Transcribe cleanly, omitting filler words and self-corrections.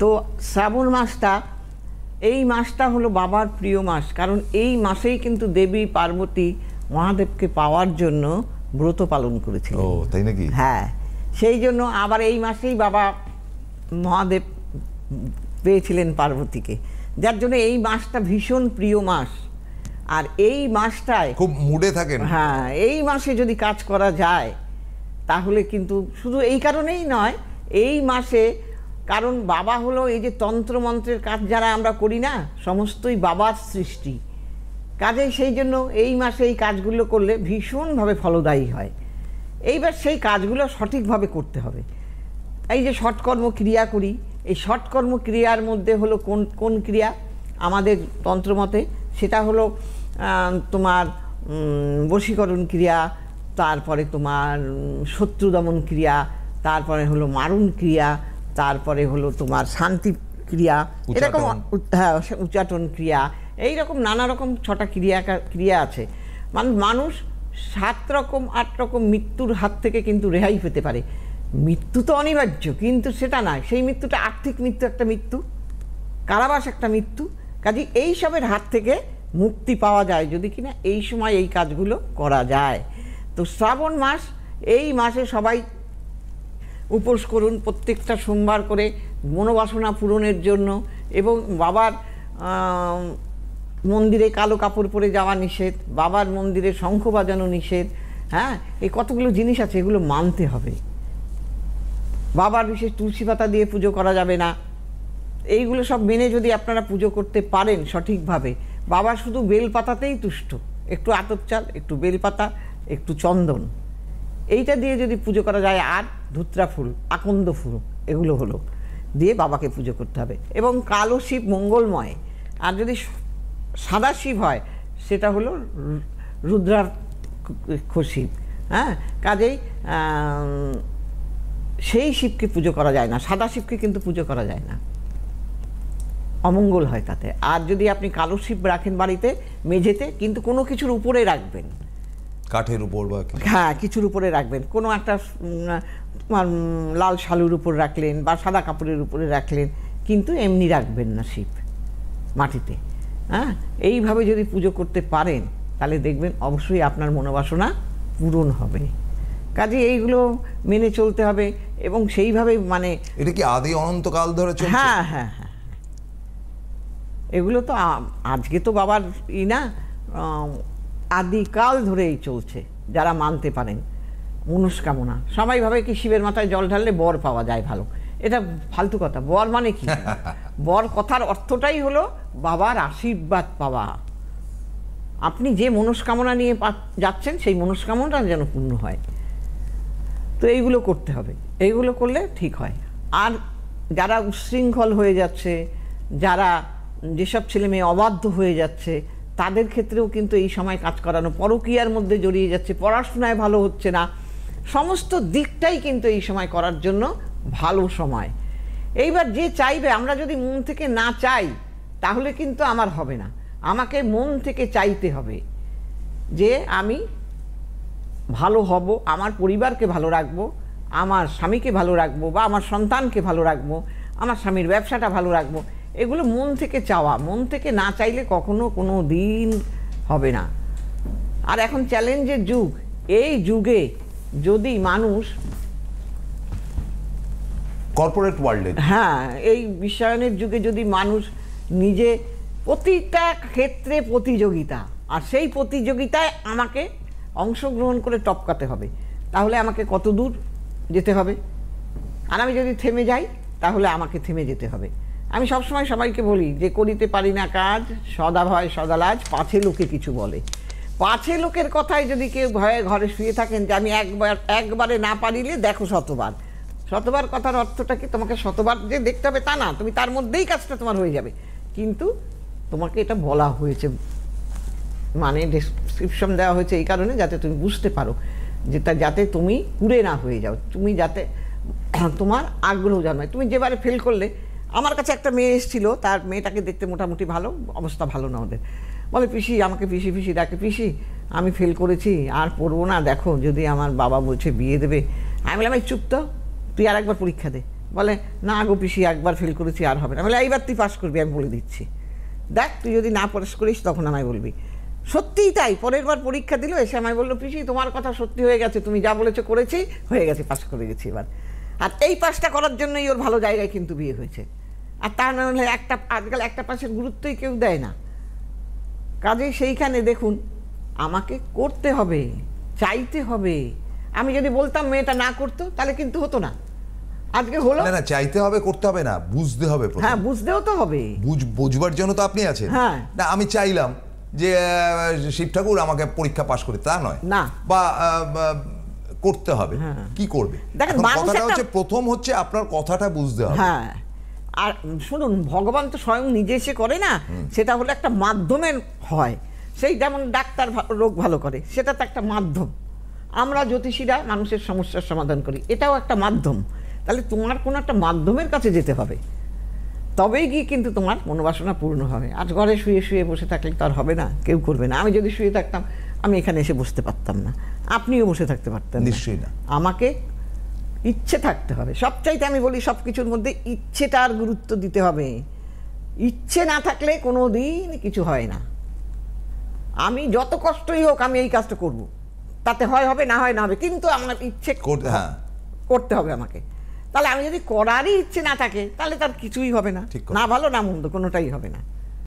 তো শ্রাবণ মাসটা, এই মাসটা হলো বাবার প্রিয় মাস, কারণ এই মাসেই কিন্তু দেবী পার্বতী মহাদেবকে পাওয়ার জন্য ব্রত পালন করেছিল। ও তাই নাকি? হ্যাঁ, সেই জন্য আবার এই মাসেই বাবা মহাদেব পেয়েছিলেন পার্বতীকে, যার জন্য এই মাসটা ভীষণ প্রিয় মাস। আর এই মাসটায় খুব মুডে থাকেন। হ্যাঁ, এই মাসে যদি কাজ করা যায় তাহলে কিন্তু শুধু এই কারণেই নয়, এই মাসে, কারণ বাবা হলো এই যে তন্ত্রমন্ত্রের কাজ যারা আমরা করি না, সমস্তই বাবার সৃষ্টি, কাজেই সেই জন্য এই মাসে এই কাজগুলো করলে ভীষণভাবে ফলদায়ী হয়। এইবার সেই কাজগুলো সঠিকভাবে করতে হবে। এই যে ষটকর্ম ক্রিয়া করি, এই ষটকর্ম ক্রিয়ার মধ্যে হলো কোন কোন ক্রিয়া আমাদের তন্ত্রমতে, সেটা হলো তোমার বশীকরণ ক্রিয়া, তারপরে তোমার শত্রু দমন ক্রিয়া, তারপরে হলো মারণ ক্রিয়া, তারপরে হলো তোমার শান্তি ক্রিয়া, এরকম, হ্যাঁ, উচ্চাটন ক্রিয়া, এইরকম নানা রকম 6টা ক্রিয়া আছে। মানুষ 7 রকম 8 রকম মৃত্যুর হাত থেকে কিন্তু রেহাই পেতে পারে। মৃত্যু তো অনিবার্য, কিন্তু সেটা নয়, সেই মৃত্যুটা আর্থিক মৃত্যু একটা মৃত্যু, কারাবাস একটা মৃত্যু। কাজে এই সবের হাত থেকে মুক্তি পাওয়া যায় যদি কিনা এই সময় এই কাজগুলো করা যায়। তো শ্রাবণ মাস, এই মাসে সবাই উপোস করুন প্রত্যেকটা সোমবার করে মনোবাসনা পূরণের জন্য। এবং বাবার মন্দিরে কালো কাপড় পরে যাওয়া নিষেধ, বাবার মন্দিরে শঙ্খ বাজানো নিষেধ। হ্যাঁ, এই কতগুলো জিনিস আছে, এগুলো মানতে হবে। বাবার বিশেষ তুলসী পাতা দিয়ে পুজো করা যাবে না। এইগুলো সব মেনে যদি আপনারা পুজো করতে পারেন সঠিকভাবে, বাবা শুধু বেলপাতাতেই তুষ্ট, একটু আতপ চাল, একটু বেলপাতা, একটু চন্দন, এইটা দিয়ে যদি পুজো করা যায়, আর ধুত্রা ফুল, আকন্দ ফুল, এগুলো হলো দিয়ে বাবাকে পুজো করতে হবে। এবং কালো শিব মঙ্গলময়, আর যদি সাদা শিব হয় সেটা হলো রুদ্রাক্ষ শিব। হ্যাঁ, কাজেই সেই শিবকে পুজো করা যায় না, সাদা শিবকে কিন্তু পুজো করা যায় না, অমঙ্গল হয় তাতে। আর যদি আপনি কালো শিব রাখেন বাড়িতে মেঝেতে, কিন্তু কোনো কিছুর উপরে রাখবেন, কাঠের উপর বা হ্যাঁ কিছুর উপরে রাখবেন, কোনো একটা লাল শালুর উপর রাখলেন বা সাদা কাপড়ের উপরে রাখলেন, কিন্তু এমনি রাখবেন না শিব মাটিতে। হ্যাঁ, এইভাবে যদি পুজো করতে পারেন তাহলে দেখবেন অবশ্যই আপনার মনোবাসনা পূরণ হবে। কাজে এইগুলো মেনে চলতে হবে এবং সেইভাবে, মানে এটা কি আদি অনন্তকাল ধরে চলছে? হ্যাঁ হ্যাঁ হ্যাঁ, এগুলো তো আজকে তো বাবার না, আদিকাল ধরেই চলছে। যারা মানতে পারেন মনস্কামনা, সবাই ভাবে কি শিবের মাথায় জল ঢাললে বর পাওয়া যায় ভালো, এটা ফালতু কথা। বর মানে কি? বর কথার অর্থটাই হলো বাবার আশীর্বাদ পাওয়া। আপনি যে মনস্কামনা নিয়ে যাচ্ছেন সেই মনস্কামনাটা যেন পূর্ণ হয়। তো এইগুলো করতে হবে, এইগুলো করলে ঠিক হয়। আর যারা উচ্ছৃঙ্খল হয়ে যাচ্ছে, যারা যেসব ছেলে মেয়ে অবাধ্য হয়ে যাচ্ছে, তাদের ক্ষেত্রেও কিন্তু এই সময় কাজ করানো, পরকীয়ার মধ্যে জড়িয়ে যাচ্ছে, পড়াশোনায় ভালো হচ্ছে না, সমস্ত দিকটাই কিন্তু এই সময় করার জন্য ভালো সময়। এইবার যে চাইবে, আমরা যদি মন থেকে না চাই তাহলে কিন্তু আমার হবে না। আমাকে মন থেকে চাইতে হবে যে আমি ভালো হব, আমার পরিবারকে ভালো রাখবো, আমার স্বামীকে ভালো রাখবো, বা আমার সন্তানকে ভালো রাখবো, আমার স্বামীর ব্যবসাটা ভালো রাখবো। এগুলো মন থেকে চাওয়া, মন থেকে না চাইলে কখনো কোনো দিন হবে না। আর এখন চ্যালেঞ্জের যুগ, এই যুগে যদি মানুষ কর্পোরেট ওয়ার্ল্ডে, হ্যাঁ, এই বিশ্বায়নের যুগে যদি মানুষ নিজে, প্রতিটা ক্ষেত্রে প্রতিযোগিতা, আর সেই প্রতিযোগিতায় আমাকে অংশগ্রহণ করে টপকাতে হবে, তাহলে আমাকে কত দূর যেতে হবে। আর আমি যদি থেমে যাই তাহলে আমাকে থেমে যেতে হবে। আমি সবসময় সবাইকে বলি যে করিতে পারি না কাজ, সদা ভয় সদা লাজ, পাছে লোকে কিছু বলে। পাছে লোকের কথায় যদি কেউ ভয়ে ঘরে শুয়ে থাকেন যে আমি একবারে না পারিলে দেখো শতবার। শতবার কথার অর্থটা কি? তোমাকে শতবার যে দেখতে হবে তা না, তুমি তার মধ্যেই কাজটা তোমার হয়ে যাবে, কিন্তু তোমাকে এটা বলা হয়েছে, মানে ডেসক্রিপশন দেওয়া হয়েছে এই কারণে যাতে তুমি বুঝতে পারো, যেটা যাতে তুমি কুড়ে না হয়ে যাও, তুমি যাতে তোমার আগ্রহ জন্মায়। তুমি যেবারে ফেল করলে, আমার কাছে একটা মেয়ে এসেছিল, তার মেয়েটাকে দেখতে মোটামুটি ভালো, অবস্থা ভালো না ওদের, বলে পিসি, আমাকে পিসি পিসি ডাকে, পিসি আমি ফেল করেছি, আর পড়বো না, দেখো যদি আমার বাবা বলছে বিয়ে দেবে। আমি বললাম এই চুপ তো, তুই আর একবার পরীক্ষা দে, বলে না গো পিসি একবার ফেল করেছি আর হবে না, বলে এইবার তুই পাস করবি, আমি বলে দিচ্ছি, দেখ তুই যদি না পাস করিস তখন আমায় বলবি। সত্যিই তাই, পরের বার পরীক্ষা দিল, এসে আমায় বললো পিসি তোমার কথা সত্যি হয়ে গেছে, তুমি যা বলেছো করেছি, হয়ে গেছে, পাস করে গেছি এবার। আর এই পাসটা করার জন্যই ওর ভালো জায়গায় কিন্তু বিয়ে হয়েছে। আর তা না হলে আজকাল একটা পাসের গুরুত্বই কেউ দেয় না। কাজেই সেইখানে দেখুন আমাকে করতে হবে, চাইতে হবে। আমি যদি বলতাম মেয়েটা না করতো তাহলে কিন্তু হতো না। আজকে হলো না না, চাইতে হবে, করতে হবে না, বুঝতে হবে প্রথমে। হ্যাঁ, বুঝতেও তো হবে। বুঝবার জন্য তো আপনি আছেন। হ্যাঁ। না আমি চাইলাম যে শিব ঠাকুর আমাকে পরীক্ষা পাশ করে, তা নয় না, বা করতে হবে। হ্যাঁ। কি করবে? দেখেন, এখন মানুষ কথাটা একটা- হচ্ছে প্রথম হচ্ছে আপনার কথাটা বুঝতে হবে। হ্যাঁ, আর শুনুন ভগবান তো স্বয়ং নিজে এসে করে না, সেটা হলো একটা মাধ্যমের হয়। সেই যেমন ডাক্তার রোগ ভালো করে, সেটা তো একটা মাধ্যম। আমরা জ্যোতিষীরা মানুষের সমস্যার সমাধান করি, এটাও একটা মাধ্যম। তাহলে তোমার কোনো একটা মাধ্যমের কাছে যেতে হবে, তবেই গিয়ে কিন্তু তোমার মনোবাসনা পূর্ণ হবে। আর ঘরে শুয়ে শুয়ে বসে থাকলে তো আর হবে না, কেউ করবে না। আমি যদি শুয়ে থাকতাম আমি এখানে এসে বসতে পারতাম না, আপনিও বসে থাকতে পারতেন না। নিশ্চয়ই না। আমাকে ইচ্ছে থাকতে হবে। সবচাইতে আমি বলি সব কিছুর মধ্যে ইচ্ছেটার গুরুত্ব দিতে হবে। ইচ্ছে না থাকলে কোনো দিন কিছু হয় না। আমি যত কষ্টই হোক আমি এই কাজটা করব, তাতে হয় হবে, না হয় না হবে, কিন্তু আমার ইচ্ছে হ্যাঁ, করতে হবে আমাকে। তাহলে আমি যদি করারই ইচ্ছে না থাকে তাহলে তার কিছুই হবে না, ঠিক কথা। না ভালো না মন্দ কোনোটাই হবে না।